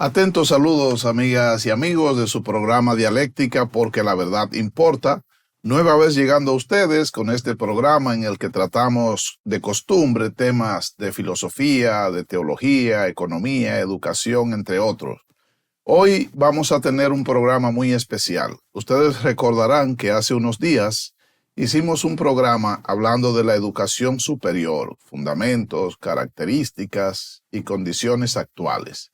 Atentos saludos, amigas y amigos de su programa Dialéctica, porque la verdad importa. Nueva vez llegando a ustedes con este programa en el que tratamos de costumbre temas de filosofía, de teología, economía, educación, entre otros. Hoy vamos a tener un programa muy especial. Ustedes recordarán que hace unos días hicimos un programa hablando de la educación superior, fundamentos, características y condiciones actuales.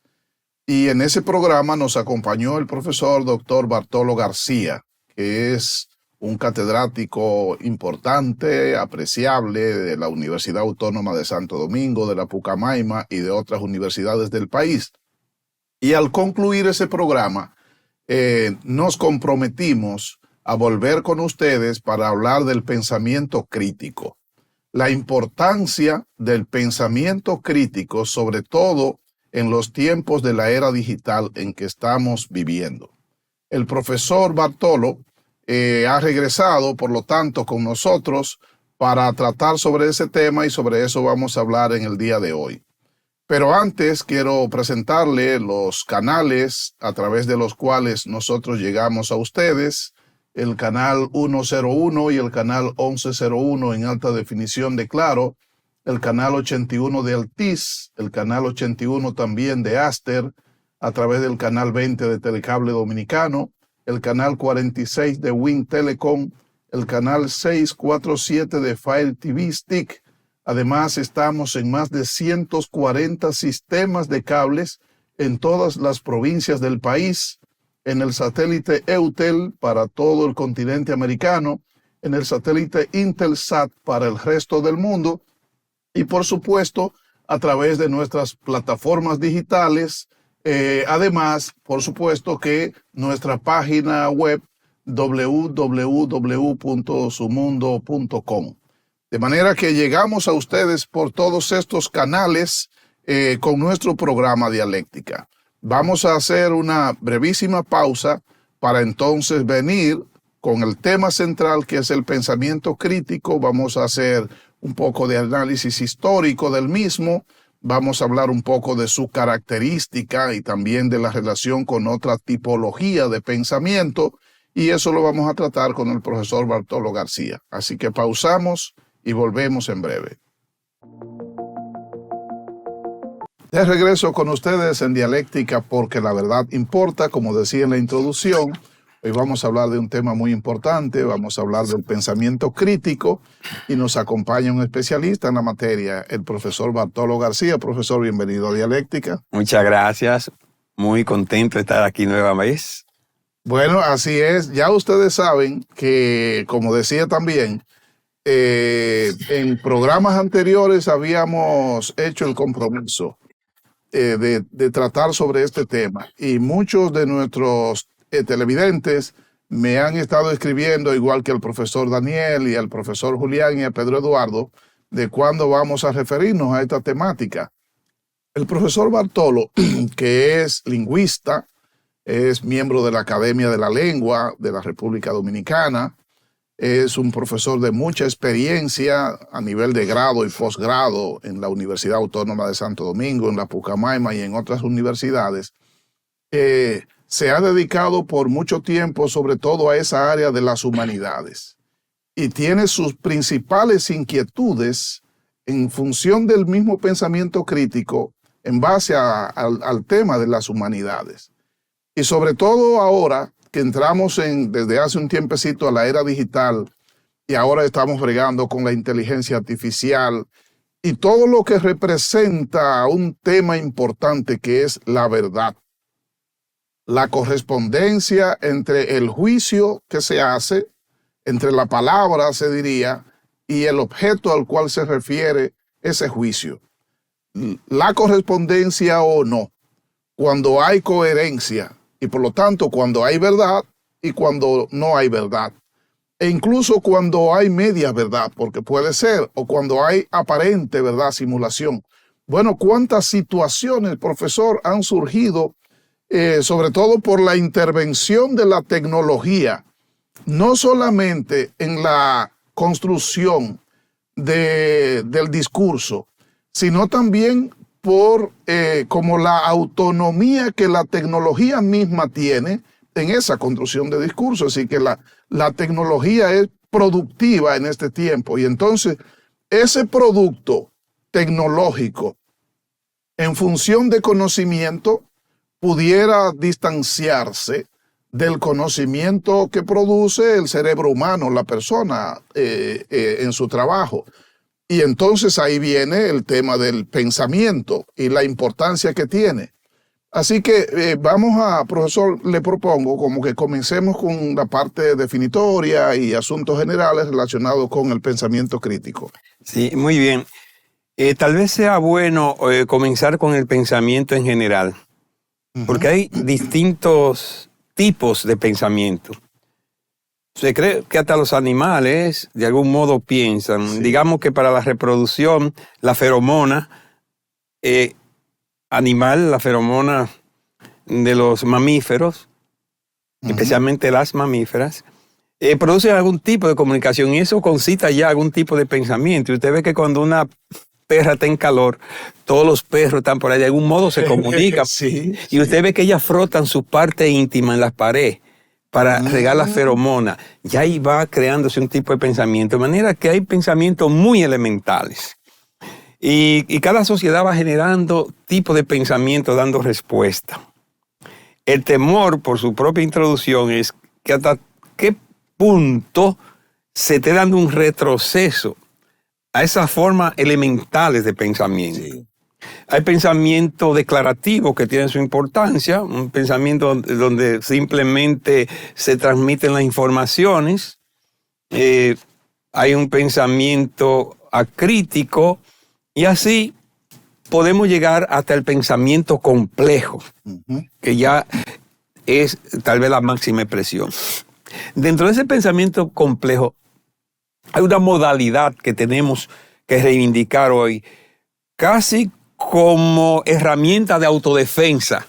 Y en ese programa nos acompañó el profesor Dr. Bartolo García, que es un catedrático importante, apreciable de la Universidad Autónoma de Santo Domingo, de la Pucamaima y de otras universidades del país. Y al concluir ese programa, nos comprometimos a volver con ustedes para hablar del pensamiento crítico. La importancia del pensamiento crítico, sobre todo en los tiempos de la era digital en que estamos viviendo. El profesor Bartolo ha regresado, por lo tanto, con nosotros para tratar sobre ese tema y sobre eso vamos a hablar en el día de hoy. Pero antes quiero presentarle los canales a través de los cuales nosotros llegamos a ustedes, el canal 101 y el canal 1101 en alta definición de Claro, el canal 81 de Altiz, el canal 81 también de Aster, a través del canal 20 de Telecable Dominicano, el canal 46 de Win Telecom, el canal 647 de Fire TV Stick. Además, estamos en más de 140 sistemas de cables en todas las provincias del país, en el satélite EUTEL para todo el continente americano, en el satélite Intelsat para el resto del mundo, y por supuesto a través de nuestras plataformas digitales, además por supuesto que nuestra página web www.sumundo.com. De manera que llegamos a ustedes por todos estos canales con nuestro programa Dialéctica. Vamos a hacer una brevísima pausa para entonces venir con el tema central, que es el pensamiento crítico. Vamos a hacer un poco de análisis histórico del mismo, vamos a hablar un poco de su característica y también de la relación con otra tipología de pensamiento, y eso lo vamos a tratar con el profesor Bartolo García. Así que pausamos y volvemos en breve. De regreso con ustedes en Dialéctica, porque la verdad importa, como decía en la introducción. Hoy vamos a hablar de un tema muy importante, vamos a hablar del pensamiento crítico y nos acompaña un especialista en la materia, el profesor Bartolo García. Profesor, bienvenido a Dialéctica. Muchas gracias, muy contento de estar aquí nueva vez. Bueno, así es, ya ustedes saben que, como decía también, en programas anteriores habíamos hecho el compromiso de tratar sobre este tema y muchos de nuestros televidentes me han estado escribiendo, igual que el profesor Daniel y el profesor Julián y a Pedro Eduardo, de cuándo vamos a referirnos a esta temática. El profesor Bartolo, que es lingüista, es miembro de la Academia de la Lengua de la República Dominicana, es un profesor de mucha experiencia a nivel de grado y posgrado en la Universidad Autónoma de Santo Domingo, en la Pucamaima y en otras universidades. Se ha dedicado por mucho tiempo sobre todo a esa área de las humanidades y tiene sus principales inquietudes en función del mismo pensamiento crítico en base al tema de las humanidades. Y sobre todo ahora que entramos desde hace un tiempecito a la era digital y ahora estamos bregando con la inteligencia artificial y todo lo que representa un tema importante que es la verdad. La correspondencia entre el juicio que se hace, entre la palabra, se diría, y el objeto al cual se refiere ese juicio. La correspondencia o no, cuando hay coherencia, y por lo tanto cuando hay verdad y cuando no hay verdad. E incluso cuando hay media verdad, porque puede ser, o cuando hay aparente verdad, simulación. Bueno, ¿cuántas situaciones, profesor, han surgido sobre todo por la intervención de la tecnología, no solamente en la construcción del discurso, sino también por como la autonomía que la tecnología misma tiene en esa construcción de discursos. Así que la tecnología es productiva en este tiempo. Y entonces, ese producto tecnológico, en función de conocimiento, pudiera distanciarse del conocimiento que produce el cerebro humano, la persona, en su trabajo. Y entonces ahí viene el tema del pensamiento y la importancia que tiene. Así que profesor, le propongo como que comencemos con la parte definitoria y asuntos generales relacionados con el pensamiento crítico. Sí, muy bien. Tal vez sea bueno comenzar con el pensamiento en general, porque hay distintos tipos de pensamiento. Se cree que hasta los animales de algún modo piensan. Sí. Digamos que para la reproducción, la feromona animal, la feromona de los mamíferos, especialmente las mamíferas, producen algún tipo de comunicación y eso concita ya algún tipo de pensamiento. Y usted ve que cuando una perra está en calor, todos los perros están por ahí, de algún modo se comunican. Sí, y usted ve que ellas frotan su parte íntima en las paredes para regar la feromona. Ya ahí va creándose un tipo de pensamiento. De manera que hay pensamientos muy elementales. Y cada sociedad va generando tipos de pensamiento dando respuesta. El temor, por su propia introducción, es que hasta qué punto se esté dando un retroceso a esas formas elementales de pensamiento. Sí. Hay pensamiento declarativo que tiene su importancia, un pensamiento donde simplemente se transmiten las informaciones. Hay un pensamiento acrítico y así podemos llegar hasta el pensamiento complejo, que ya es tal vez la máxima expresión. Dentro de ese pensamiento complejo hay una modalidad que tenemos que reivindicar hoy, casi como herramienta de autodefensa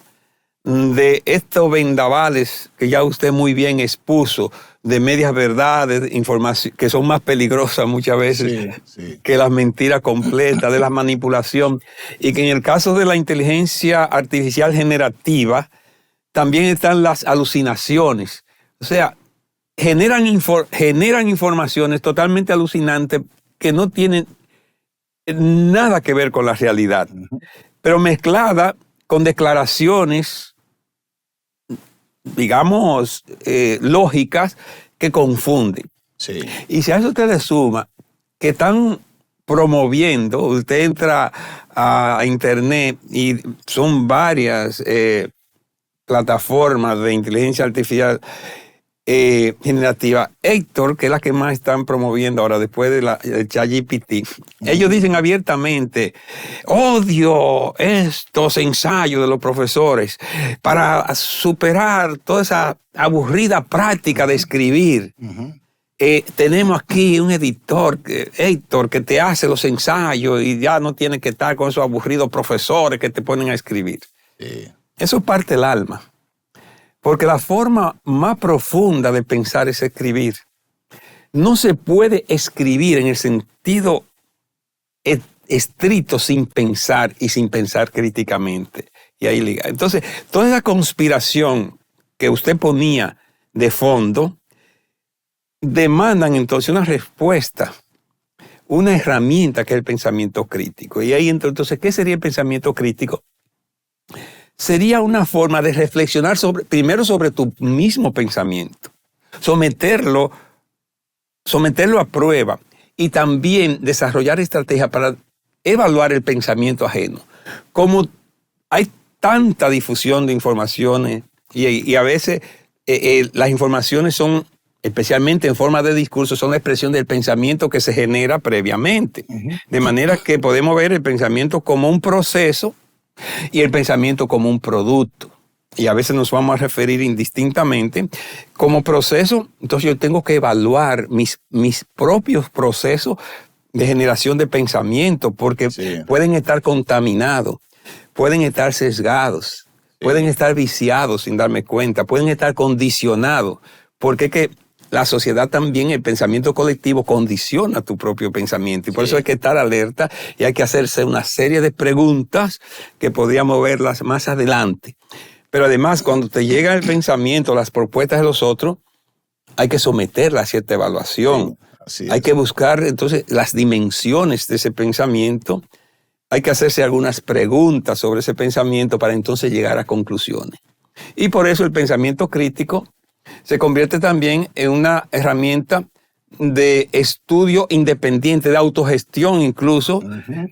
de estos vendavales que ya usted muy bien expuso, de medias verdades, información que son más peligrosas muchas veces que las mentiras completas, de la manipulación, y que en el caso de la inteligencia artificial generativa también están las alucinaciones. O sea, generan informaciones totalmente alucinantes que no tienen nada que ver con la realidad, pero mezclada con declaraciones, digamos, lógicas que confunden. Sí. Y si a eso usted le suma que están promoviendo, usted entra a internet y son varias plataformas de inteligencia artificial generativa. Héctor, que es la que más están promoviendo ahora después de ChatGPT, ellos dicen abiertamente: odio estos ensayos de los profesores para superar toda esa aburrida práctica de escribir. Tenemos aquí un editor, Héctor, que te hace los ensayos y ya no tienes que estar con esos aburridos profesores que te ponen a escribir. Sí. Eso parte del alma. Porque la forma más profunda de pensar es escribir. No se puede escribir en el sentido estricto sin pensar y sin pensar críticamente. Y ahí liga. Entonces, toda esa conspiración que usted ponía de fondo demandan entonces una respuesta, una herramienta que es el pensamiento crítico. Y ahí entonces, ¿qué sería el pensamiento crítico? Sería una forma de reflexionar primero sobre tu mismo pensamiento, someterlo a prueba y también desarrollar estrategias para evaluar el pensamiento ajeno. Como hay tanta difusión de informaciones y a veces las informaciones son, especialmente en forma de discurso, son la expresión del pensamiento que se genera previamente. De manera que podemos ver el pensamiento como un proceso y el pensamiento como un producto. Y a veces nos vamos a referir indistintamente como proceso. Entonces yo tengo que evaluar mis propios procesos de generación de pensamiento, porque pueden estar contaminados, pueden estar sesgados, pueden estar viciados sin darme cuenta, pueden estar condicionados, porque es que la sociedad también, el pensamiento colectivo condiciona tu propio pensamiento. Y por eso hay que estar alerta y hay que hacerse una serie de preguntas que podríamos verlas más adelante. Pero además, cuando te llega el pensamiento, las propuestas de los otros, hay que someterla a cierta evaluación. Sí, hay que buscar entonces las dimensiones de ese pensamiento. Hay que hacerse algunas preguntas sobre ese pensamiento para entonces llegar a conclusiones. Y por eso el pensamiento crítico se convierte también en una herramienta de estudio independiente, de autogestión incluso,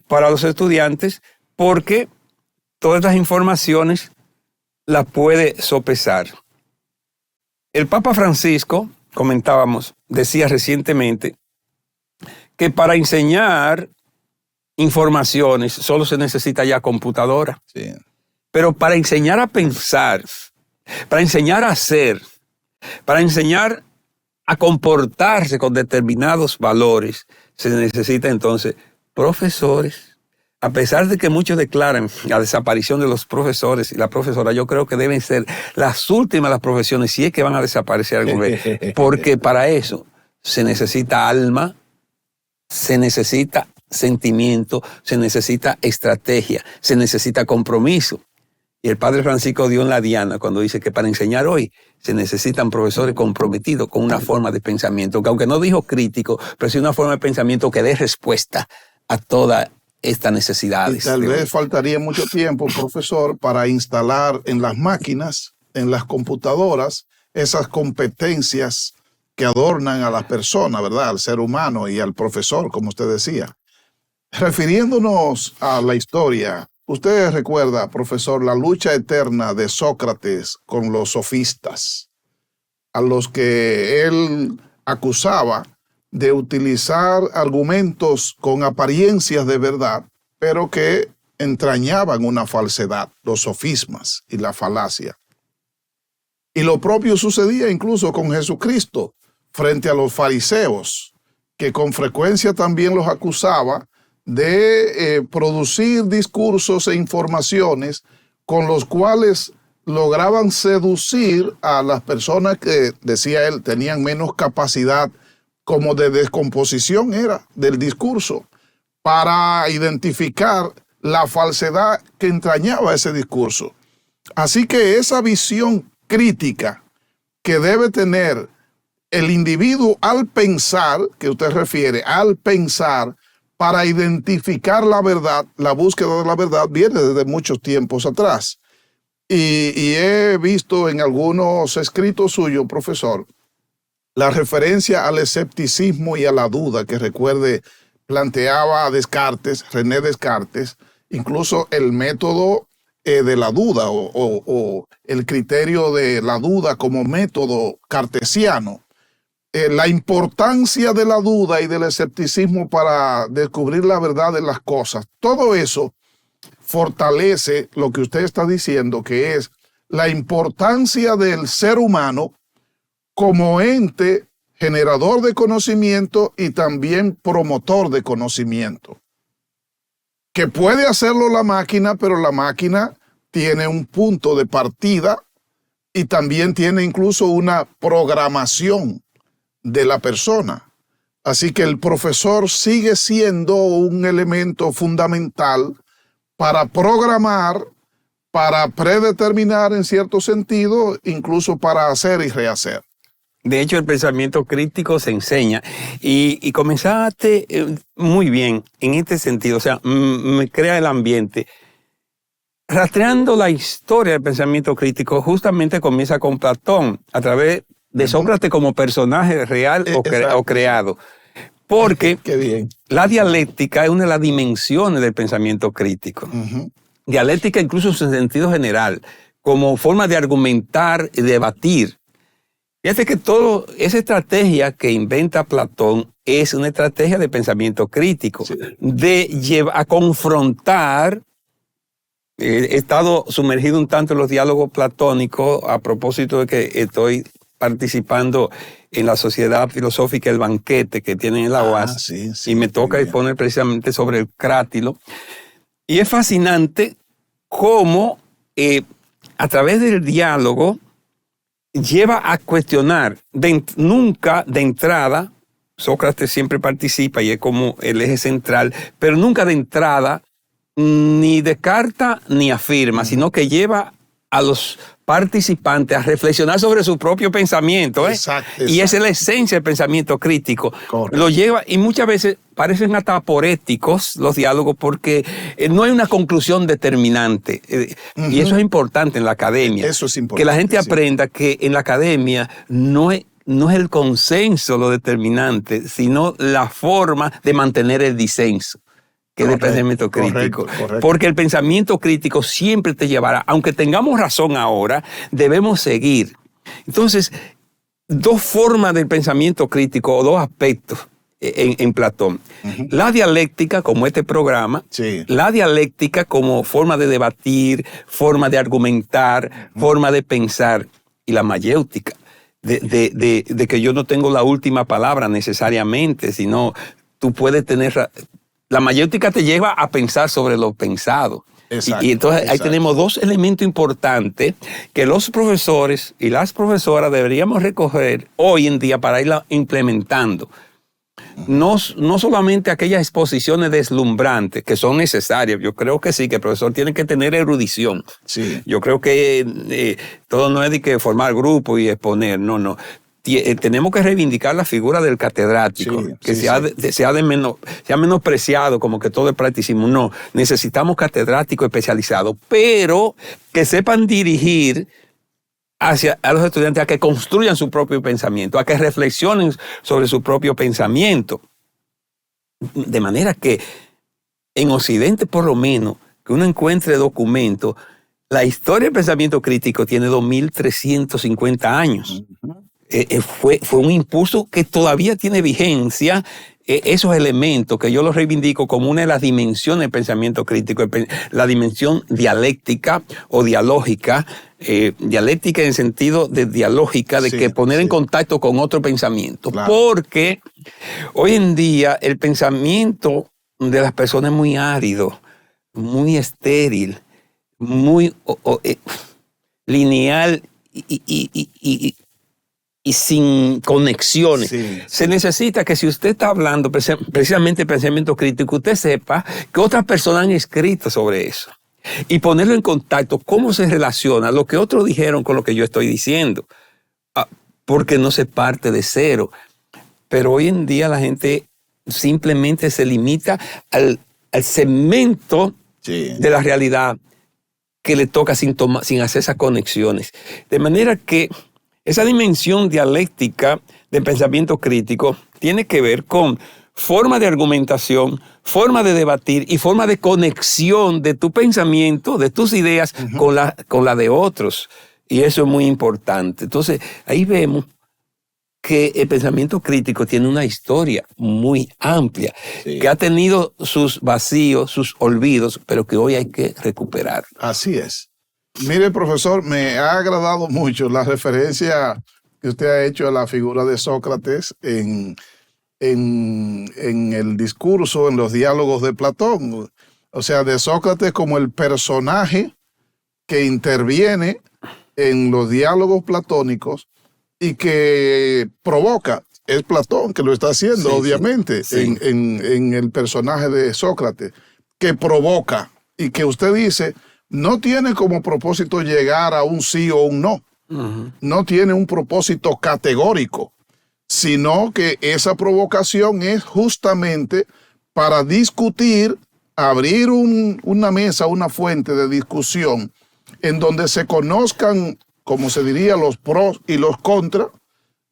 para los estudiantes, porque todas las informaciones las puede sopesar. El Papa Francisco, comentábamos, decía recientemente que para enseñar informaciones solo se necesita ya computadora. Sí. Pero para enseñar a pensar, para enseñar a hacer, para enseñar a comportarse con determinados valores, se necesita entonces profesores. A pesar de que muchos declaran la desaparición de los profesores y la profesora, yo creo que deben ser las últimas las profesiones, si es que van a desaparecer algún día, porque para eso se necesita alma, se necesita sentimiento, se necesita estrategia, se necesita compromiso. Y el Padre Francisco dio en la diana cuando dice que para enseñar hoy se necesitan profesores comprometidos con una forma de pensamiento, que aunque no dijo crítico, pero sí una forma de pensamiento que dé respuesta a toda estas necesidades. Y tal vez faltaría mucho tiempo, profesor, para instalar en las máquinas, en las computadoras, esas competencias que adornan a las personas, ¿verdad? Al ser humano y al profesor, como usted decía. Refiriéndonos a la historia, usted recuerda, profesor, la lucha eterna de Sócrates con los sofistas, a los que él acusaba de utilizar argumentos con apariencias de verdad, pero que entrañaban una falsedad, los sofismas y la falacia. Y lo propio sucedía incluso con Jesucristo frente a los fariseos, que con frecuencia también los acusaba de producir discursos e informaciones con los cuales lograban seducir a las personas que, decía él, tenían menos capacidad como de descomposición era del discurso, para identificar la falsedad que entrañaba ese discurso. Así que esa visión crítica que debe tener el individuo al pensar, que usted refiere, al pensar, para identificar la verdad, la búsqueda de la verdad viene desde muchos tiempos atrás. Y he visto en algunos escritos suyos, profesor, la referencia al escepticismo y a la duda que, recuerde, planteaba Descartes, René Descartes, incluso el método de la duda o el criterio de la duda como método cartesiano. La importancia de la duda y del escepticismo para descubrir la verdad de las cosas, todo eso fortalece lo que usted está diciendo, que es la importancia del ser humano como ente generador de conocimiento y también promotor de conocimiento. Que puede hacerlo la máquina, pero la máquina tiene un punto de partida y también tiene incluso una programación de la persona. Así que el profesor sigue siendo un elemento fundamental para programar, para predeterminar en cierto sentido, incluso para hacer y rehacer. De hecho, el pensamiento crítico se enseña y comenzaste muy bien en este sentido, o sea, me crea el ambiente. Rastreando la historia del pensamiento crítico, justamente comienza con Platón, a través de Sócrates como personaje real o creado. Porque Qué bien. La dialéctica es una de las dimensiones del pensamiento crítico. Dialéctica incluso en su sentido general, como forma de argumentar y debatir. Fíjate que toda esa estrategia que inventa Platón es una estrategia de pensamiento crítico, sí, de llevar a confrontar. He estado sumergido un tanto en los diálogos platónicos a propósito de que estoy participando en la Sociedad Filosófica El Banquete que tienen en la UAS, sí, y me toca exponer precisamente sobre el crátilo. Y es fascinante cómo a través del diálogo lleva a cuestionar, nunca de entrada, Sócrates siempre participa y es como el eje central, pero nunca de entrada ni descarta ni afirma, sino que lleva a los participantes a reflexionar sobre su propio pensamiento. Exacto. Y esa es la esencia del pensamiento crítico. Correcto. Lo lleva, y muchas veces parecen hasta poéticos los diálogos porque no hay una conclusión determinante. Y eso es importante en la academia. Eso es importante. Que la gente aprenda que en la academia no es el consenso lo determinante, sino la forma de mantener el disenso, que es el pensamiento crítico. Correcto. Porque el pensamiento crítico siempre te llevará, aunque tengamos razón ahora, debemos seguir. Entonces, dos formas del pensamiento crítico, o dos aspectos en Platón. La dialéctica, como este programa, la dialéctica como forma de debatir, forma de argumentar, forma de pensar, y la mayéutica, de que yo no tengo la última palabra necesariamente, sino tú puedes tener... La mayéutica te lleva a pensar sobre lo pensado. Exacto, y entonces ahí tenemos dos elementos importantes que los profesores y las profesoras deberíamos recoger hoy en día para irla implementando. No solamente aquellas exposiciones deslumbrantes que son necesarias. Yo creo que sí, que el profesor tiene que tener erudición. Sí. Yo creo que todo no es de que formar grupo y exponer, no. Tenemos que reivindicar la figura del catedrático, sea menospreciado como que todo es practicismo. No, necesitamos catedráticos especializados, pero que sepan dirigir a los estudiantes a que construyan su propio pensamiento, a que reflexionen sobre su propio pensamiento. De manera que en Occidente, por lo menos, que uno encuentre documentos, la historia del pensamiento crítico tiene 2.350 años. Fue un impulso que todavía tiene vigencia. Esos elementos que yo los reivindico como una de las dimensiones del pensamiento crítico, la dimensión dialéctica o dialógica, dialéctica en el sentido de dialógica, de que poner en contacto con otro pensamiento. Claro. Porque hoy en día el pensamiento de las personas es muy árido, muy estéril, muy lineal y sin conexiones. Se necesita que si usted está hablando precisamente de pensamiento crítico, usted sepa que otras personas han escrito sobre eso. Y ponerlo en contacto, cómo se relaciona lo que otros dijeron con lo que yo estoy diciendo. Porque no se parte de cero. Pero hoy en día la gente simplemente se limita al segmento de la realidad que le toca sin hacer esas conexiones. De manera que esa dimensión dialéctica del pensamiento crítico tiene que ver con forma de argumentación, forma de debatir y forma de conexión de tu pensamiento, de tus ideas con la de otros. Y eso es muy importante. Entonces, ahí vemos que el pensamiento crítico tiene una historia muy amplia, que ha tenido sus vacíos, sus olvidos, pero que hoy hay que recuperar. Así es. Mire, profesor, me ha agradado mucho la referencia que usted ha hecho a la figura de Sócrates en el discurso, en los diálogos de Platón. O sea, de Sócrates como el personaje que interviene en los diálogos platónicos y que provoca. Es Platón que lo está haciendo, obviamente, en el personaje de Sócrates, que provoca y que usted dice... no tiene como propósito llegar a un sí o un no. No tiene un propósito categórico, sino que esa provocación es justamente para discutir, abrir una mesa, una fuente de discusión en donde se conozcan, como se diría, los pros y los contras,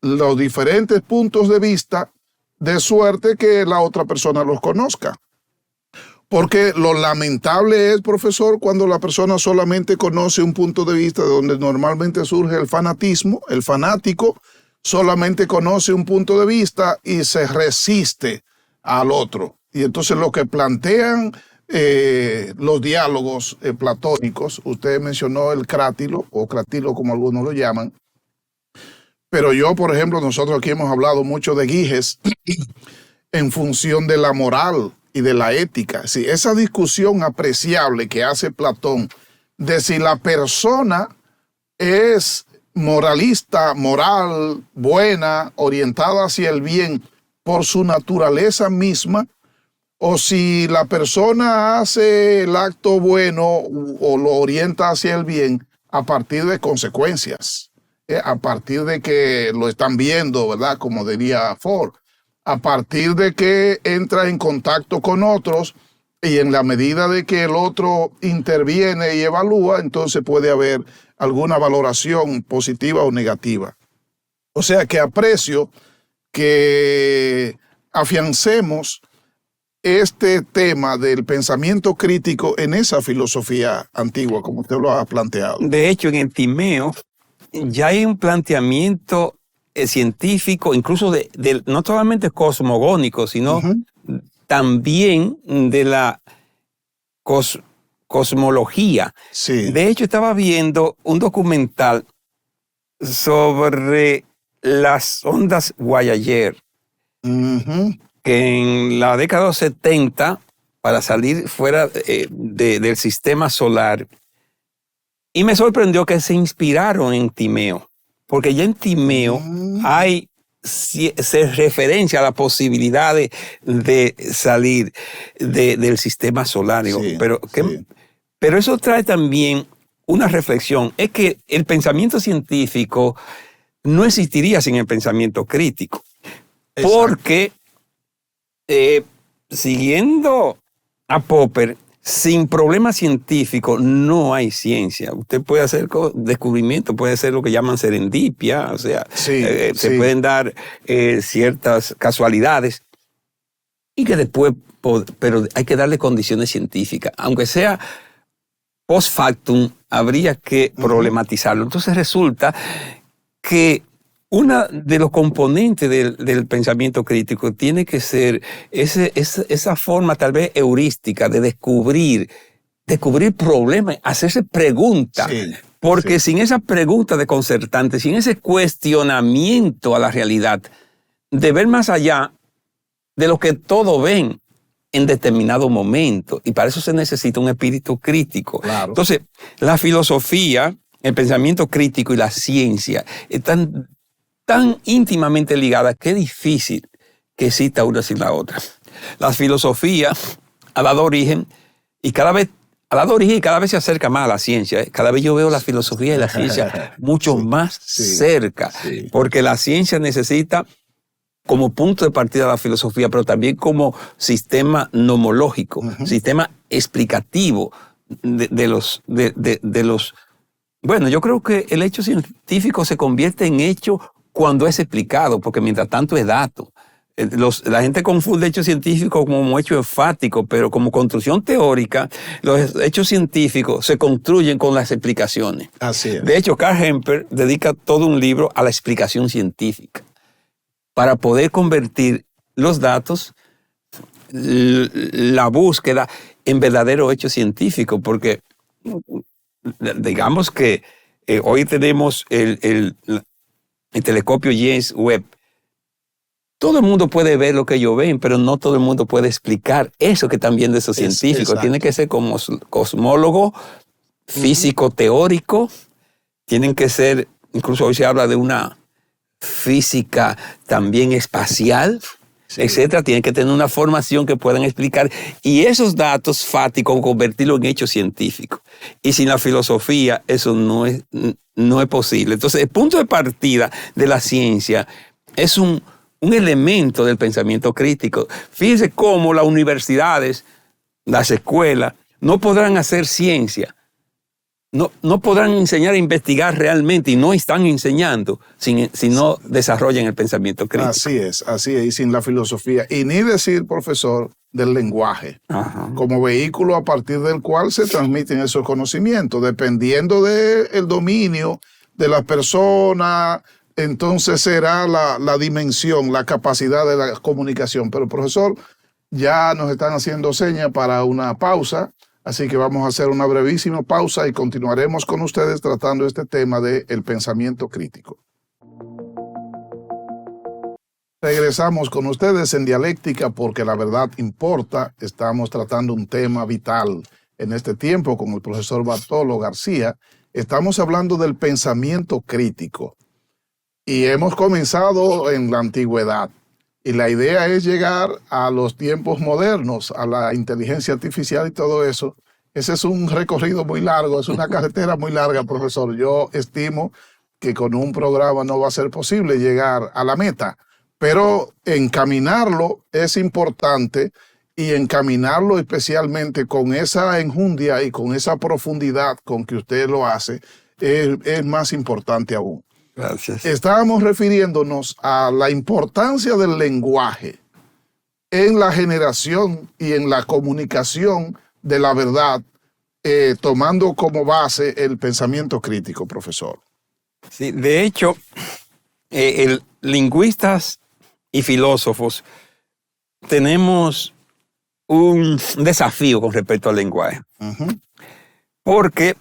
los diferentes puntos de vista, de suerte que la otra persona los conozca. Porque lo lamentable es, profesor, cuando la persona solamente conoce un punto de vista de donde normalmente surge el fanatismo, el fanático solamente conoce un punto de vista y se resiste al otro. Y entonces lo que plantean los diálogos platónicos, usted mencionó el crátilo, o cratilo como algunos lo llaman, pero yo, por ejemplo, nosotros aquí hemos hablado mucho de Giges en función de la moral y de la ética. Sí, esa discusión apreciable que hace Platón de si la persona es moralista, moral, buena, orientada hacia el bien por su naturaleza misma, o si la persona hace el acto bueno o lo orienta hacia el bien a partir de consecuencias, a partir de que lo están viendo, ¿verdad? Como diría Ford, a partir de que entra en contacto con otros y en la medida de que el otro interviene y evalúa, entonces puede haber alguna valoración positiva o negativa. O sea que aprecio que afiancemos este tema del pensamiento crítico en esa filosofía antigua, como usted lo ha planteado. De hecho, en el Timeo ya hay un planteamiento científico, incluso no solamente cosmogónico, sino también de la cosmología. Sí. De hecho, estaba viendo un documental sobre las ondas Voyager, que en la década de los 70, para salir fuera del sistema solar, y me sorprendió que se inspiraron en Timeo, porque ya en Timeo se referencia a la posibilidad de salir del sistema solar. Sí, pero eso trae también una reflexión, es que el pensamiento científico no existiría sin el pensamiento crítico. Exacto. Porque siguiendo a Popper, sin problema científico no hay ciencia. Usted puede hacer descubrimientos, puede hacer lo que llaman serendipia, o sea, se pueden dar ciertas casualidades y que después, pero hay que darle condiciones científicas, aunque sea post factum, habría que problematizarlo. Entonces resulta que uno de los componentes del pensamiento crítico tiene que ser esa forma tal vez heurística de descubrir problemas, hacerse preguntas. Porque sin esa pregunta desconcertante, sin ese cuestionamiento a la realidad, de ver más allá de lo que todos ven en determinado momento, y para eso se necesita un espíritu crítico. Claro. Entonces, la filosofía, el pensamiento crítico y la ciencia están tan íntimamente ligadas que es difícil que exista una sin la otra. La filosofía ha dado origen y cada vez se acerca más a la ciencia. Cada vez yo veo la filosofía y la ciencia mucho más cerca, porque la ciencia necesita como punto de partida de la filosofía, pero también como sistema nomológico, sistema explicativo de los. Bueno, yo creo que el hecho científico se convierte en hecho cuando es explicado, porque mientras tanto es dato. La gente confunde hecho científico como hecho enfático, pero como construcción teórica, los hechos científicos se construyen con las explicaciones. Así es. De hecho, Karl Hemper dedica todo un libro a la explicación científica, para poder convertir los datos, la búsqueda, en verdadero hecho científico, porque digamos que hoy tenemos el telescopio James Webb. Todo el mundo puede ver lo que ellos ven, pero no todo el mundo puede explicar eso que están viendo esos científicos. Tiene que ser como cosmólogo, físico teórico, tienen que ser, incluso hoy se habla de una física también espacial, etcétera. Tienen que tener una formación que puedan explicar y esos datos fáticos convertirlo en hechos científicos. Y sin la filosofía eso no es posible. Entonces el punto de partida de la ciencia es un elemento del pensamiento crítico. Fíjense cómo las universidades, las escuelas, no podrán hacer ciencia, no podrán enseñar a investigar realmente, y no están enseñando si no desarrollan el pensamiento crítico. Así es, y sin la filosofía. Y ni decir, profesor, del lenguaje, como vehículo a partir del cual se transmiten esos conocimientos, dependiendo del dominio de la persona. Entonces será la dimensión, la capacidad de la comunicación. Pero, profesor, ya nos están haciendo señas para una pausa, así que vamos a hacer una brevísima pausa y continuaremos con ustedes tratando este tema del pensamiento crítico. Regresamos con ustedes en Dialéctica porque la verdad importa. Estamos tratando un tema vital en este tiempo con el profesor Bartolo García. estamos hablando del pensamiento crítico. Y hemos comenzado en la antigüedad. Y la idea es llegar a los tiempos modernos, a la inteligencia artificial y todo eso. Ese es un recorrido muy largo, es una carretera muy larga, profesor. Yo estimo que con un programa no va a ser posible llegar a la meta, pero encaminarlo es importante, y encaminarlo especialmente con esa enjundia y con esa profundidad con que usted lo hace es más importante aún. Gracias. Estábamos refiriéndonos a la importancia del lenguaje en la generación y en la comunicación de la verdad, tomando como base el pensamiento crítico, profesor. Sí, de hecho, lingüistas y filósofos tenemos un desafío con respecto al lenguaje. Uh-huh. Porque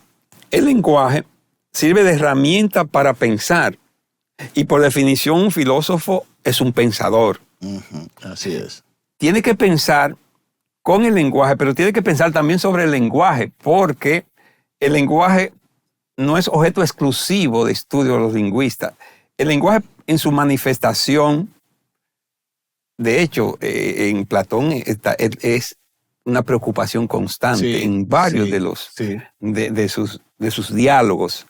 el lenguaje sirve de herramienta para pensar. Y por definición, un filósofo es un pensador. Uh-huh. Así es. Tiene que pensar con el lenguaje, pero tiene que pensar también sobre el lenguaje, porque el lenguaje no es objeto exclusivo de estudio de los lingüistas. El lenguaje en su manifestación, de hecho, en Platón es una preocupación constante en varios de sus diálogos.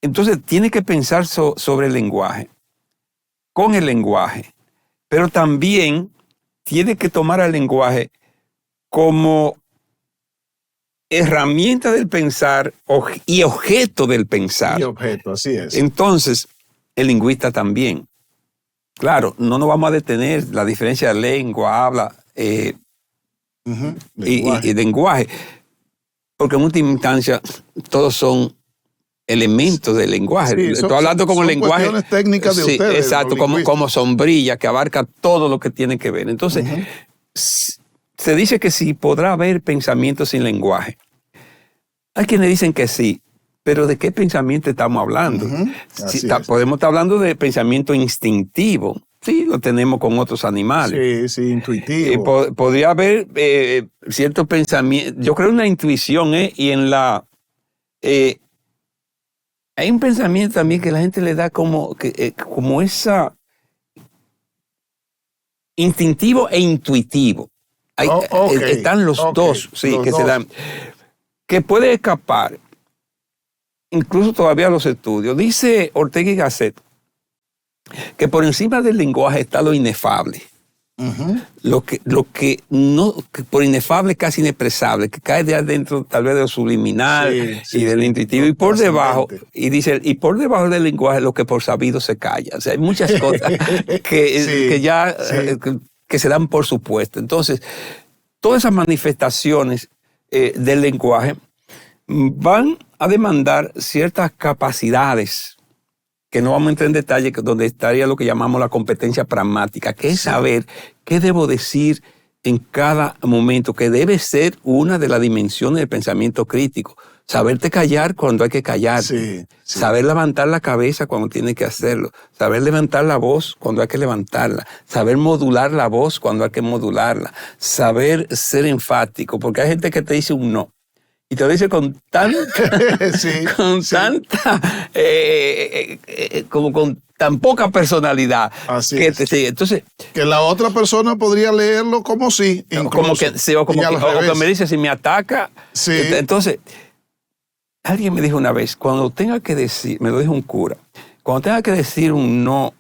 Entonces, tiene que pensar sobre el lenguaje, con el lenguaje, pero también tiene que tomar al lenguaje como herramienta del pensar y objeto del pensar. Y objeto, así es. Entonces, el lingüista también. Claro, no nos vamos a detener la diferencia de lengua, habla y lenguaje, porque en última instancia todos son elementos del lenguaje. Sí, estoy hablando como lenguaje. Cuestiones técnicas de ustedes. Exacto, como sombrilla que abarca todo lo que tiene que ver. Entonces, se dice que sí podrá haber pensamiento sin lenguaje. Hay quienes dicen que sí, pero ¿de qué pensamiento estamos hablando? Podemos estar hablando de pensamiento instintivo. Sí, lo tenemos con otros animales. Sí, intuitivo. Podría haber cierto pensamiento. Yo creo en la intuición, y en la... hay un pensamiento también que la gente le da como esa... instintivo e intuitivo. Están los dos, sí, los que dos se dan. Que puede escapar. Incluso todavía los estudios. Dice Ortega y Gasset que por encima del lenguaje está lo inefable. Uh-huh. Lo que por inefable casi inexpresable, que cae de adentro tal vez de lo subliminal y del intuitivo, y por debajo, y dice, y por debajo del lenguaje lo que por sabido se calla. O sea, hay muchas cosas que se dan por supuesto. Entonces, todas esas manifestaciones del lenguaje van a demandar ciertas capacidades que no vamos a entrar en detalle, donde estaría lo que llamamos la competencia pragmática, que es saber qué debo decir en cada momento, que debe ser una de las dimensiones del pensamiento crítico. Saberte callar cuando hay que callarte. Saber levantar la cabeza cuando tiene que hacerlo. Saber levantar la voz cuando hay que levantarla. Saber modular la voz cuando hay que modularla. Saber ser enfático, porque hay gente que te dice un no. Y te lo dice con tanta, como con tan poca personalidad. Así que es. Entonces, que la otra persona podría leerlo como sí, como que me dice, si me ataca. Sí. Entonces, alguien me dijo una vez, cuando tenga que decir, me lo dijo un cura, cuando tenga que decir un no,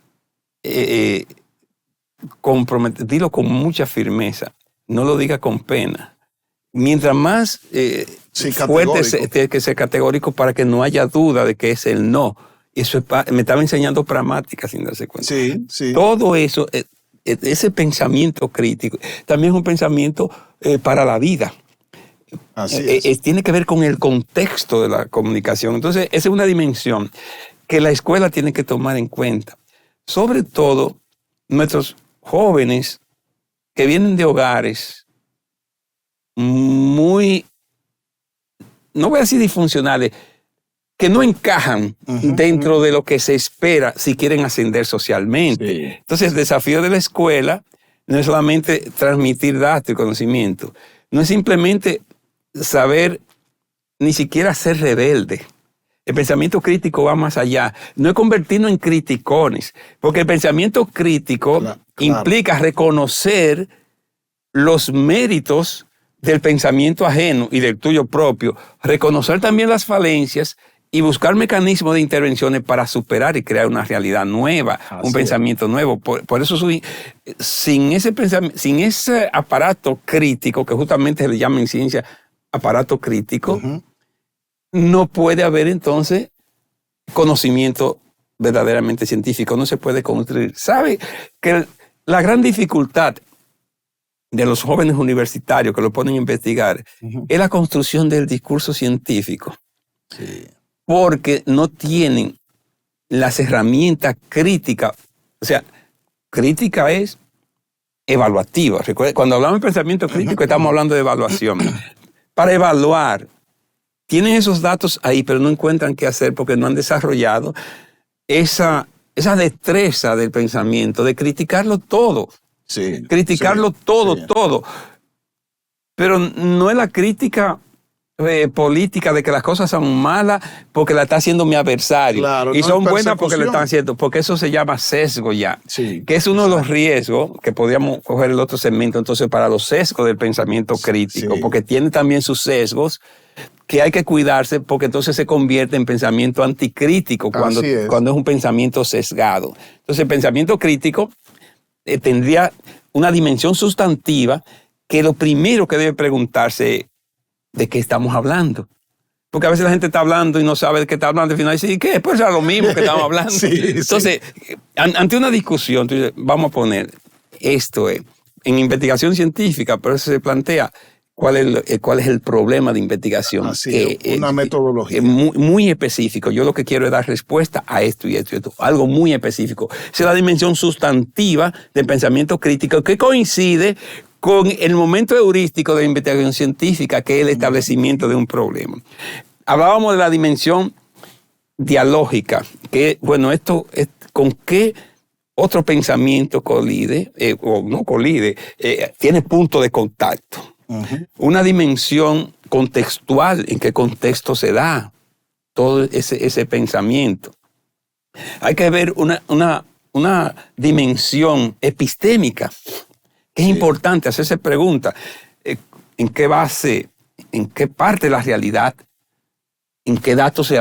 dilo con mucha firmeza, no lo diga con pena. Mientras más fuerte tiene que ser categórico para que no haya duda de que es el no. Eso me estaba enseñando pragmática sin darse cuenta. Sí. Todo eso, ese pensamiento crítico, también es un pensamiento para la vida. Así es. Tiene que ver con el contexto de la comunicación. Entonces, esa es una dimensión que la escuela tiene que tomar en cuenta. Sobre todo, nuestros jóvenes que vienen de hogares muy, no voy a decir disfuncionales, que no encajan dentro de lo que se espera si quieren ascender socialmente. Sí. Entonces, el desafío de la escuela no es solamente transmitir datos y conocimiento, no es simplemente saber ni siquiera ser rebelde. El pensamiento crítico va más allá. No es convertirnos en criticones, porque el pensamiento crítico implica reconocer los méritos del pensamiento ajeno y del tuyo propio, reconocer también las falencias y buscar mecanismos de intervenciones para superar y crear una realidad nueva, un pensamiento nuevo. Por eso sin ese aparato crítico, que justamente se le llama en ciencia aparato crítico, no puede haber entonces conocimiento verdaderamente científico, no se puede construir. ¿Sabe que la gran dificultad de los jóvenes universitarios que lo ponen a investigar es la construcción del discurso científico? Sí. Porque no tienen las herramientas críticas. O sea, crítica es evaluativa. Recuerda, cuando hablamos de pensamiento crítico, estamos hablando de evaluación. Para evaluar, tienen esos datos ahí, pero no encuentran qué hacer porque no han desarrollado esa destreza del pensamiento, de criticarlo todo. Sí, criticarlo todo. Pero no es la crítica política de que las cosas son malas porque la está haciendo mi adversario. Claro, y no son buenas porque le están haciendo. Porque eso se llama sesgo ya. Sí, que es uno de los riesgos que podríamos coger el otro segmento entonces para los sesgos del pensamiento crítico. Sí. Porque tiene también sus sesgos que hay que cuidarse porque entonces se convierte en pensamiento anticrítico cuando es un pensamiento sesgado. Entonces el pensamiento crítico tendría una dimensión sustantiva que lo primero que debe preguntarse es ¿de qué estamos hablando? Porque a veces la gente está hablando y no sabe de qué está hablando. Al final dice, ¿y qué? Pues era lo mismo que estamos hablando. Entonces, ante una discusión, tú dices, vamos a poner esto en investigación científica, pero eso se plantea cuál es el problema de investigación. Así es, una metodología. Muy específico. Yo lo que quiero es dar respuesta a esto y esto y esto. Algo muy específico. Esa es la dimensión sustantiva del pensamiento crítico que coincide con el momento heurístico de la investigación científica, que es el establecimiento de un problema. Hablábamos de la dimensión dialógica, que, bueno, esto es con qué otro pensamiento colide, o no colide, tiene punto de contacto. Una dimensión contextual, en qué contexto se da todo ese pensamiento. Hay que ver una dimensión epistémica. Es importante hacerse preguntas. ¿En qué base, en qué parte de la realidad, en qué datos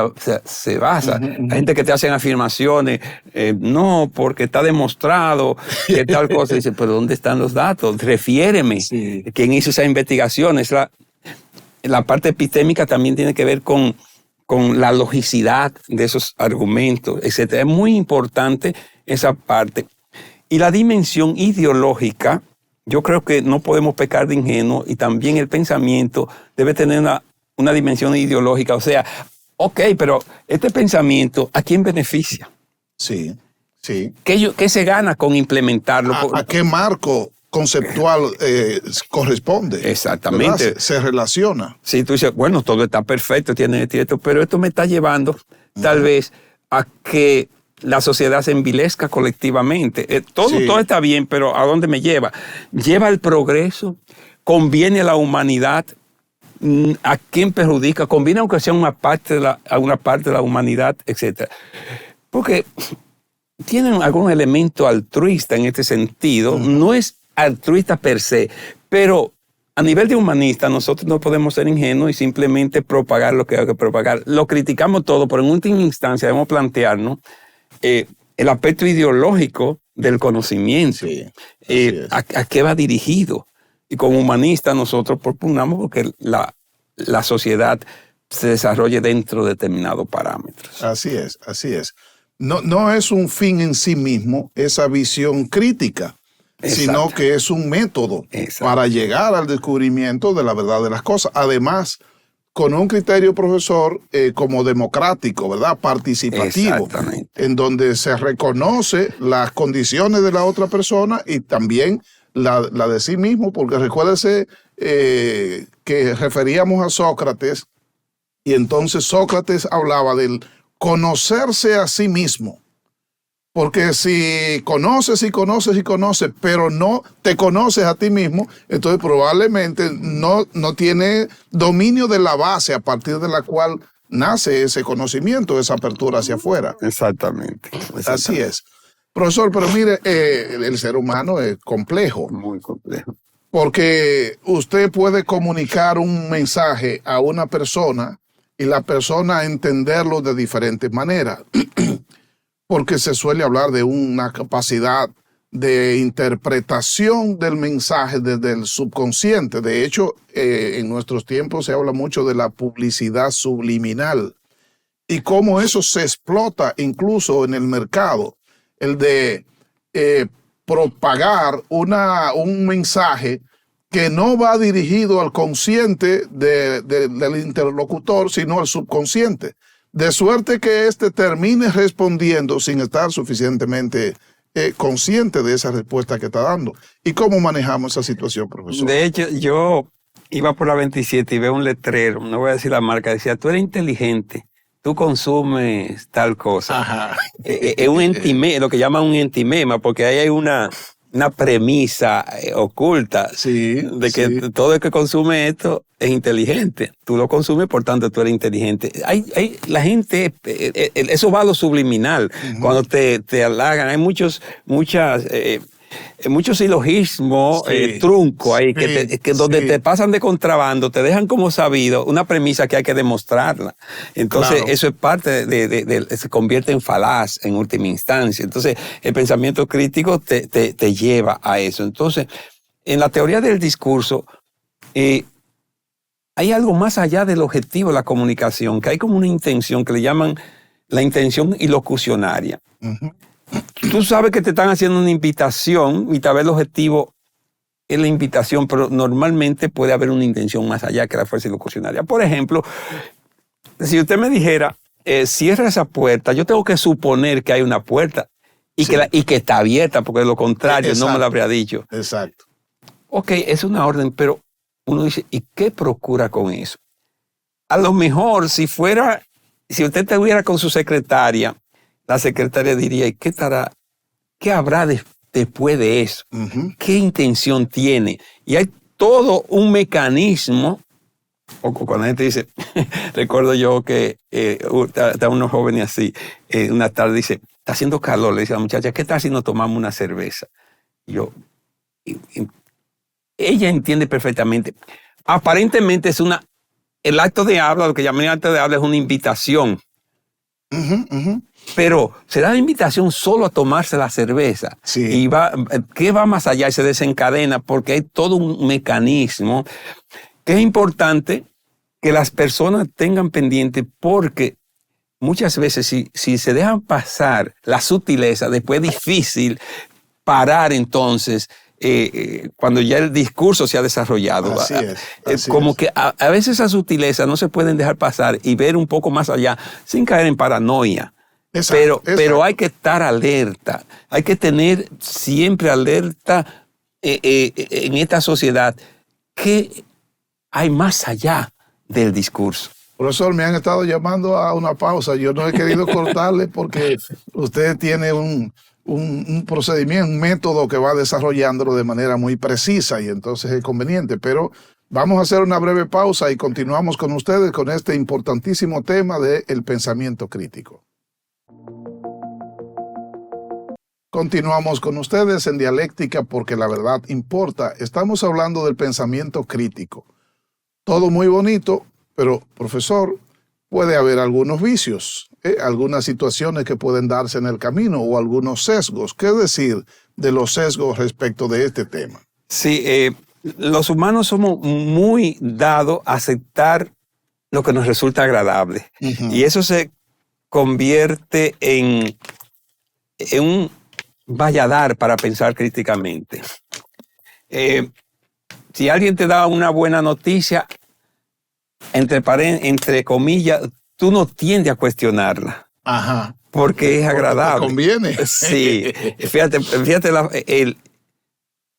se basa? Hay gente que te hacen afirmaciones, no, porque está demostrado que tal cosa. Dice, pero ¿dónde están los datos? Refiéreme. ¿Quién hizo esa investigación? La parte epistémica también tiene que ver con la logicidad de esos argumentos, etc. Es muy importante esa parte. Y la dimensión ideológica, yo creo que no podemos pecar de ingenuo y también el pensamiento debe tener una dimensión ideológica. O sea, pero este pensamiento, ¿a quién beneficia? Sí. ¿Qué se gana con implementarlo? ¿A qué marco conceptual corresponde? Exactamente. ¿Verdad? Se relaciona. Sí, tú dices, bueno, todo está perfecto, tiene esto, pero esto me está llevando tal vez a que la sociedad se envilezca colectivamente. Todo está bien, pero ¿a dónde me lleva? Lleva al progreso, conviene a la humanidad, ¿a quién perjudica? Conviene aunque sea a una parte de la humanidad, etc. Porque tienen algún elemento altruista en este sentido. No es altruista per se, pero a nivel de humanista nosotros no podemos ser ingenuos y simplemente propagar lo que hay que propagar. Lo criticamos todo, pero en última instancia debemos plantearnos el aspecto ideológico del conocimiento. ¿A qué va dirigido? Y como humanistas nosotros propugnamos porque la sociedad se desarrolle dentro de determinados parámetros. Así es. No es un fin en sí mismo esa visión crítica, sino que es un método para llegar al descubrimiento de la verdad de las cosas. Además, con un criterio, profesor, como democrático, ¿verdad? Participativo, en donde se reconoce las condiciones de la otra persona y también la de sí mismo, porque recuérdese que referíamos a Sócrates, y entonces Sócrates hablaba del conocerse a sí mismo. Porque si conoces, pero no te conoces a ti mismo, entonces probablemente no tiene dominio de la base a partir de la cual nace ese conocimiento, esa apertura hacia afuera. Exactamente. Así es. Profesor, pero mire, el ser humano es complejo. Muy complejo. Porque usted puede comunicar un mensaje a una persona y la persona entenderlo de diferentes maneras. Porque se suele hablar de una capacidad de interpretación del mensaje desde el subconsciente. De hecho, en nuestros tiempos se habla mucho de la publicidad subliminal y cómo eso se explota incluso en el mercado. El de propagar un mensaje que no va dirigido al consciente del interlocutor, sino al subconsciente. De suerte que éste termine respondiendo sin estar suficientemente consciente de esa respuesta que está dando. ¿Y cómo manejamos esa situación, profesor? De hecho, yo iba por la 27 y veo un letrero, no voy a decir la marca, decía, tú eres inteligente, tú consumes tal cosa. Es un entimema, lo que llaman un entimema, porque ahí hay una premisa oculta de que todo el que consume esto es inteligente. Tú lo consumes, por tanto tú eres inteligente. La gente, eso va a lo subliminal. Cuando te halagan, hay muchos silogismos truncos ahí, donde te pasan de contrabando, te dejan como sabido una premisa que hay que demostrarla. Entonces, eso es parte se convierte en falaz en última instancia. Entonces, el pensamiento crítico te lleva a eso. Entonces, en la teoría del discurso, hay algo más allá del objetivo de la comunicación, que hay como una intención que le llaman la intención ilocucionaria. Tú sabes que te están haciendo una invitación y tal vez el objetivo es la invitación, pero normalmente puede haber una intención más allá que la fuerza ilocucionaria. Por ejemplo, si usted me dijera, cierra esa puerta, yo tengo que suponer que hay una puerta y que está abierta, porque de lo contrario no me lo habría dicho. Exacto. Ok, es una orden, pero uno dice, ¿y qué procura con eso? A lo mejor si usted estuviera con su secretaria, la secretaria diría, ¿y qué habrá después de eso? ¿Qué intención tiene? Y hay todo un mecanismo. O cuando la gente dice, recuerdo yo que estaban unos jóvenes así, una tarde dice, está haciendo calor, le dice a la muchacha, ¿qué tal si nos tomamos una cerveza? Ella entiende perfectamente. Aparentemente el acto de habla, lo que llaman el acto de habla es una invitación. Pero será la invitación solo a tomarse la cerveza. Y ¿qué va más allá? Y se desencadena porque hay todo un mecanismo que es importante que las personas tengan pendiente, porque muchas veces si se dejan pasar la sutileza, después es difícil parar entonces cuando ya el discurso se ha desarrollado. Así es. Que a veces esas sutilezas no se pueden dejar pasar y ver un poco más allá sin caer en paranoia. Pero hay que estar alerta, hay que tener siempre alerta en esta sociedad que hay más allá del discurso. Profesor, me han estado llamando a una pausa. Yo no he querido cortarle porque usted tiene un procedimiento, un método que va desarrollándolo de manera muy precisa y entonces es conveniente. Pero vamos a hacer una breve pausa y continuamos con ustedes con este importantísimo tema del pensamiento crítico. Continuamos con ustedes en Dialéctica porque la verdad importa. Estamos hablando del pensamiento crítico. Todo muy bonito, pero profesor, puede haber algunos vicios, algunas situaciones que pueden darse en el camino o algunos sesgos. ¿Qué decir de los sesgos respecto de este tema? Sí, los humanos somos muy dados a aceptar lo que nos resulta agradable. Y eso se convierte en un valladar para pensar críticamente. Si alguien te da una buena noticia, entre comillas, tú no tiendes a cuestionarla. Porque es agradable. Te conviene. Sí. Fíjate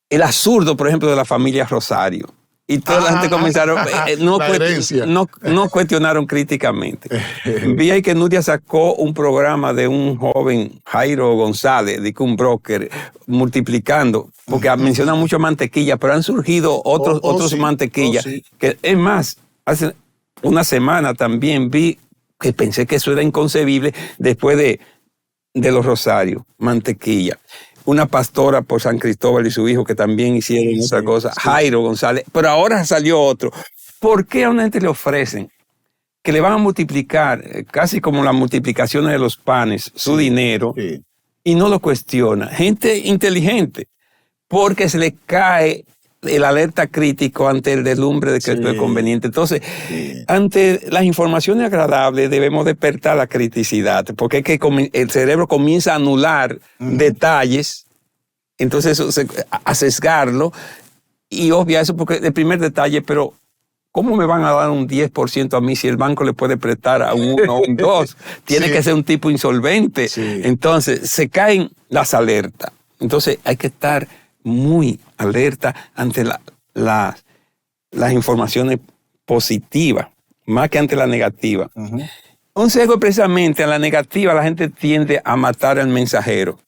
el absurdo, por ejemplo, de la familia Rosario. Y toda la gente comenzaron, no cuestionaron críticamente. Vi ahí que Nuria sacó un programa de un joven, Jairo González, de un broker, multiplicando, porque mencionan mucho mantequilla, pero han surgido otros mantequillas. Que, es más, hace una semana también vi que pensé que eso era inconcebible después de los Rosarios, Mantequilla, una pastora por San Cristóbal y su hijo que también hicieron otra cosa, Jairo González, pero ahora salió otro. ¿Por qué a una gente le ofrecen que le van a multiplicar, casi como las multiplicaciones de los panes, su dinero, y no lo cuestiona? Gente inteligente, porque se le cae el alerta crítico ante el deslumbre de que esto es conveniente. Entonces, ante las informaciones agradables debemos despertar la criticidad, porque es que el cerebro comienza a anular detalles, entonces a sesgarlo, y obvia eso porque el primer detalle, pero ¿cómo me van a dar un 10% a mí si el banco le puede prestar a un 1 o un 2? Tiene que ser un tipo insolvente. Entonces, se caen las alertas. Entonces, hay que estar muy alerta ante las informaciones positivas, más que ante la negativa. Un sesgo precisamente a la negativa, la gente tiende a matar al mensajero.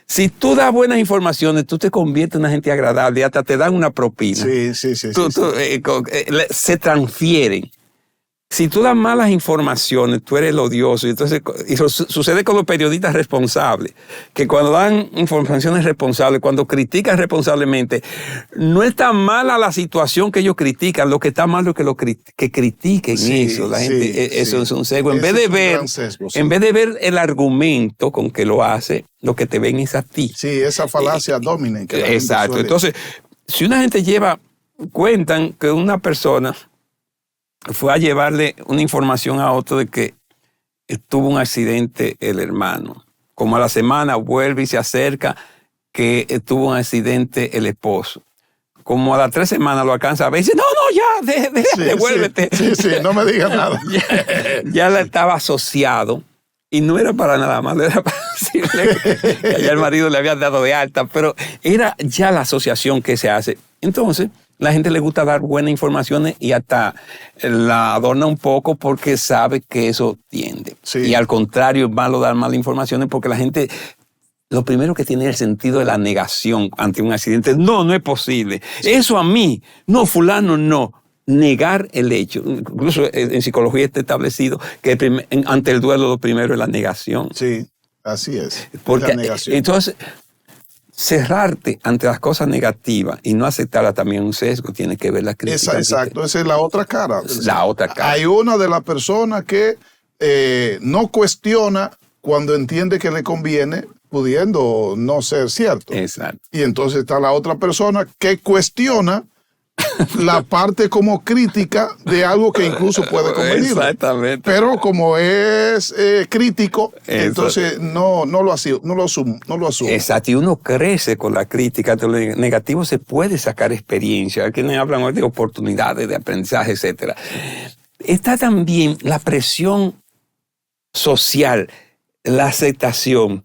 Si tú das buenas informaciones, tú te conviertes en una gente agradable y hasta te dan una propina. Se transfieren. Si tú das malas informaciones, tú eres el odioso. Y entonces, sucede con los periodistas responsables, que cuando dan informaciones responsables, cuando critican responsablemente, no es tan mala la situación que ellos critican, lo que está mal es que critiquen eso. La gente, eso es un sesgo. En vez de ver el argumento con que lo hace, lo que te ven es a ti. Sí, esa falacia dominante. Exacto. Entonces, si una gente cuentan que una persona fue a llevarle una información a otro de que tuvo un accidente el hermano. Como a la semana vuelve y se acerca que tuvo un accidente el esposo. Como a las 3 semanas lo alcanza a ver y dice, no, ya, devuélvete. Sí, no me digas nada. ya le estaba asociado y no era para nada malo, era para decirle que ya el marido le había dado de alta, pero era ya la asociación que se hace. Entonces, la gente le gusta dar buenas informaciones y hasta la adorna un poco porque sabe que eso tiende. Y al contrario, es malo dar malas informaciones porque la gente lo primero que tiene es el sentido de la negación ante un accidente. No es posible. Eso a mí, no, fulano, no. Negar el hecho. Incluso en psicología está establecido que ante el duelo lo primero es la negación. Sí, así es. Porque, la negación. Entonces, cerrarte ante las cosas negativas y no aceptarlas también un sesgo, tiene que ver la crítica. Exacto, esa es la otra cara. La otra cara. Hay una de las personas que no cuestiona cuando entiende que le conviene, pudiendo no ser cierto. Exacto. Y entonces está la otra persona que cuestiona la parte como crítica de algo que incluso puede convenir. Exactamente. Pero como es crítico, entonces no lo asume. Exacto. Y uno crece con la crítica. De lo negativo se puede sacar experiencia. Hay quienes hablan hoy de oportunidades, de aprendizaje, etc. Está también la presión social, la aceptación.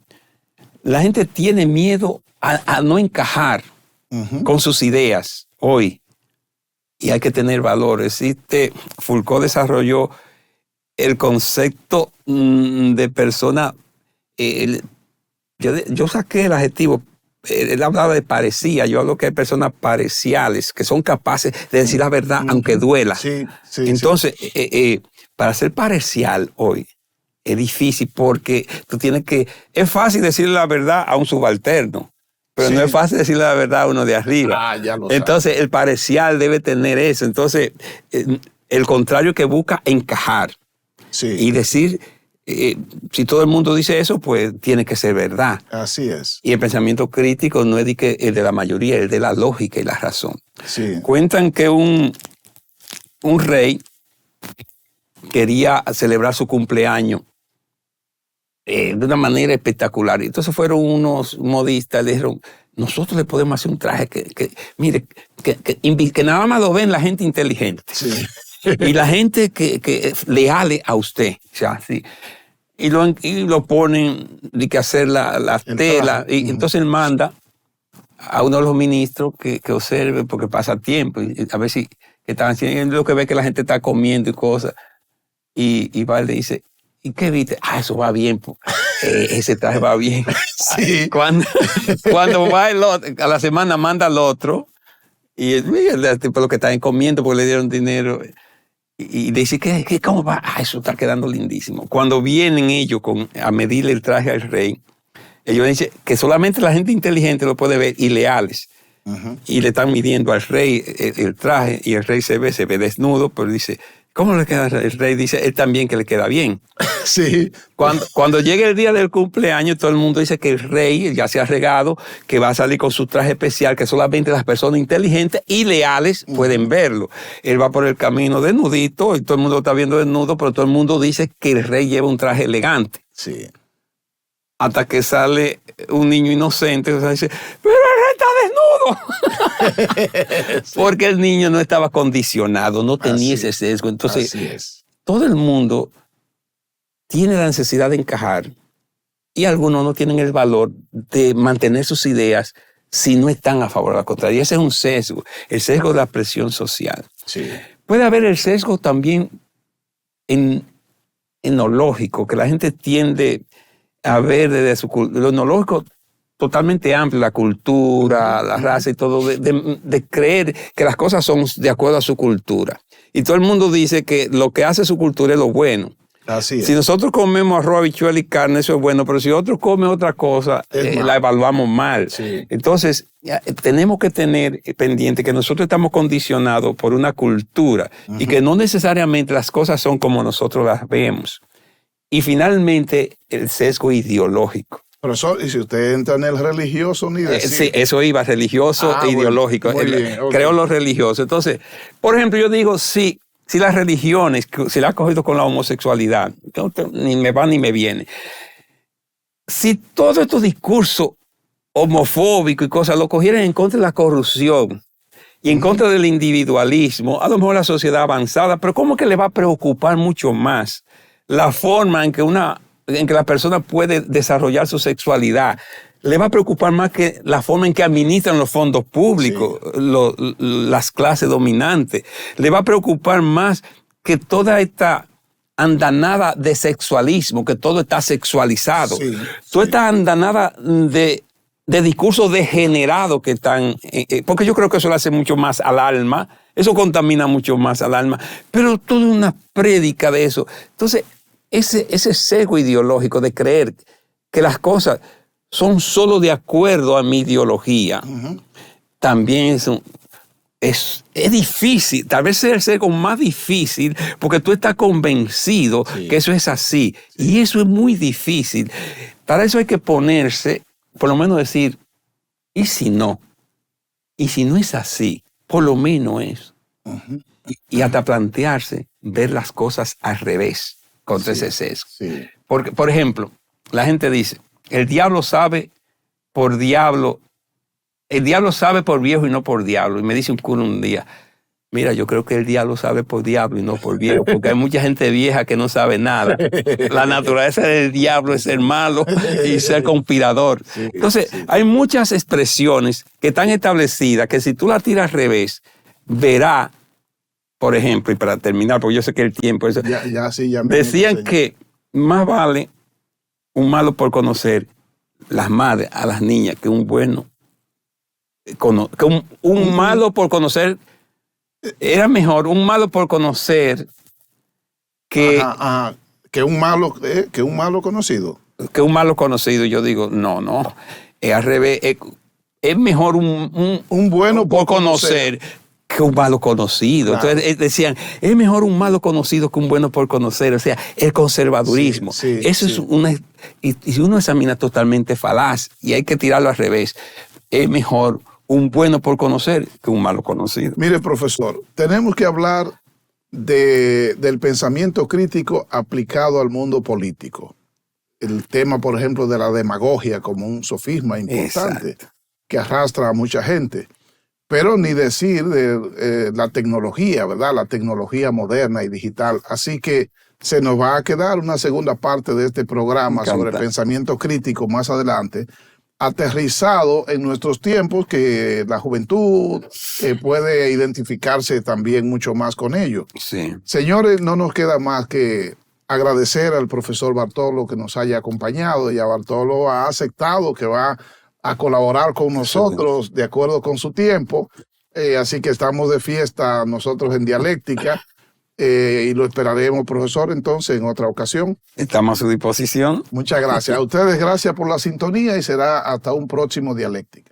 La gente tiene miedo a no encajar con sus ideas hoy. Y hay que tener valor. Foucault desarrolló el concepto de persona. Yo saqué el adjetivo. Él hablaba de parecía. Yo hablo que hay personas pareciales, que son capaces de decir la verdad, aunque duela. Entonces, para ser parcial hoy, es difícil porque es fácil decirle la verdad a un subalterno. Pero no es fácil decirle la verdad a uno de arriba. Ya lo Entonces, el parcial debe tener eso. Entonces, el contrario que busca encajar. Y decir, si todo el mundo dice eso, pues tiene que ser verdad. Así es. Y el pensamiento crítico no es el de la mayoría, es el de la lógica y la razón. Cuentan que un rey quería celebrar su cumpleaños de una manera espectacular. Entonces fueron unos modistas, le dijeron, nosotros le podemos hacer un traje que nada más lo ven la gente inteligente. Y la gente que leale a usted. O sea, sí. Y lo ponen de que hacer la tela. Y entonces él manda a uno de los ministros que observe porque pasa tiempo. Y a ver si están haciendo lo que ve que la gente está comiendo y cosas. Y va y le dice, ¿y qué viste? Eso va bien. Ese traje va bien. Cuando va el otro, a la semana manda al otro. Y el tipo lo que están comiendo porque le dieron dinero. y dice que ¿cómo va? Eso está quedando lindísimo. Cuando vienen ellos a medirle el traje al rey, ellos dicen que solamente la gente inteligente lo puede ver y leales. Y le están midiendo al rey el traje y el rey se ve desnudo, pero dice, ¿cómo le queda? El rey dice, él también que le queda bien. Sí. Cuando llegue el día del cumpleaños, todo el mundo dice que el rey ya se ha regado, que va a salir con su traje especial, que solamente las personas inteligentes y leales pueden verlo. Él va por el camino desnudito y todo el mundo lo está viendo desnudo, pero todo el mundo dice que el rey lleva un traje elegante. Sí. Hasta que sale un niño inocente, o sea, dice, pero el rey está desnudo. Sí. Porque el niño no estaba condicionado, no tenía ese sesgo. Entonces, todo el mundo tiene la necesidad de encajar y algunos no tienen el valor de mantener sus ideas si no están a favor de la contraria. Ese es un sesgo, el sesgo de la presión social. Sí. Puede haber el sesgo también en lo lógico, que la gente tiende a ver desde lo etnológico totalmente amplio, la cultura, la raza y todo, de creer que las cosas son de acuerdo a su cultura. Y todo el mundo dice que lo que hace su cultura es lo bueno. Así es. Si nosotros comemos arroz, habichuela y carne, eso es bueno, pero si otros comen otra cosa, la evaluamos mal. Sí. Entonces, tenemos que tener pendiente que nosotros estamos condicionados por una cultura y que no necesariamente las cosas son como nosotros las vemos. Y finalmente, el sesgo ideológico. Profesor, y si usted entra en el religioso, ni decir. Sí, eso iba, religioso e ideológico. Bueno, muy bien, okay. Creo lo religioso. Entonces, por ejemplo, yo digo, si las religiones, si la ha cogido con la homosexualidad, ni me va ni me viene. Si todos estos discursos homofóbicos y cosas lo cogieran en contra de la corrupción y en contra del individualismo, a lo mejor la sociedad avanzada, pero ¿cómo que le va a preocupar mucho más la forma en que la persona puede desarrollar su sexualidad? Le va a preocupar más que la forma en que administran los fondos públicos, las clases dominantes. Le va a preocupar más que toda esta andanada de sexualismo, que todo está sexualizado. Toda esta andanada de discursos degenerados que están... porque yo creo que eso le hace mucho más al alma, eso contamina mucho más al alma, pero toda una prédica de eso. Entonces, ese sesgo ideológico de creer que las cosas son solo de acuerdo a mi ideología, también es difícil. Tal vez sea el sesgo más difícil porque tú estás convencido que eso es así. Y eso es muy difícil. Para eso hay que ponerse, por lo menos decir, ¿y si no? Y si no es así, por lo menos es. Y hasta plantearse ver las cosas al revés contra ese sesgo. Porque, por ejemplo, la gente dice, el diablo sabe por diablo, el diablo sabe por viejo y no por diablo. Y me dice un cura un día, mira, yo creo que el diablo sabe por diablo y no por viejo, porque hay mucha gente vieja que no sabe nada. La naturaleza del diablo es ser malo y ser conspirador. Entonces, hay muchas expresiones que están establecidas que si tú las tiras al revés, verá, por ejemplo, y para terminar, porque yo sé que el tiempo... decían que más vale un malo por conocer las madres a las niñas que un bueno, que un malo por conocer, era mejor un malo por conocer que... que un malo conocido. Que un malo conocido, yo digo, no, es al revés, es mejor un bueno por conocer que un malo conocido. Claro. Entonces decían, es mejor un malo conocido que un bueno por conocer. O sea, el conservadurismo. Eso es y uno examina totalmente falaz y hay que tirarlo al revés. Es mejor un bueno por conocer que un malo conocido. Mire, profesor, tenemos que hablar del pensamiento crítico aplicado al mundo político. El tema, por ejemplo, de la demagogia como un sofisma importante que arrastra a mucha gente. Pero ni decir de la tecnología, ¿verdad? La tecnología moderna y digital. Así que se nos va a quedar una segunda parte de este programa sobre pensamiento crítico más adelante, aterrizado en nuestros tiempos, que la juventud puede identificarse también mucho más con ello. Señores, no nos queda más que agradecer al profesor Bartolo que nos haya acompañado, y a Bartolo ha aceptado que va a colaborar con nosotros de acuerdo con su tiempo, así que estamos de fiesta nosotros en Dialéctica. y lo esperaremos, profesor, entonces en otra ocasión. Estamos a su disposición. Muchas gracias. A ustedes, gracias por la sintonía y será hasta un próximo Dialéctica.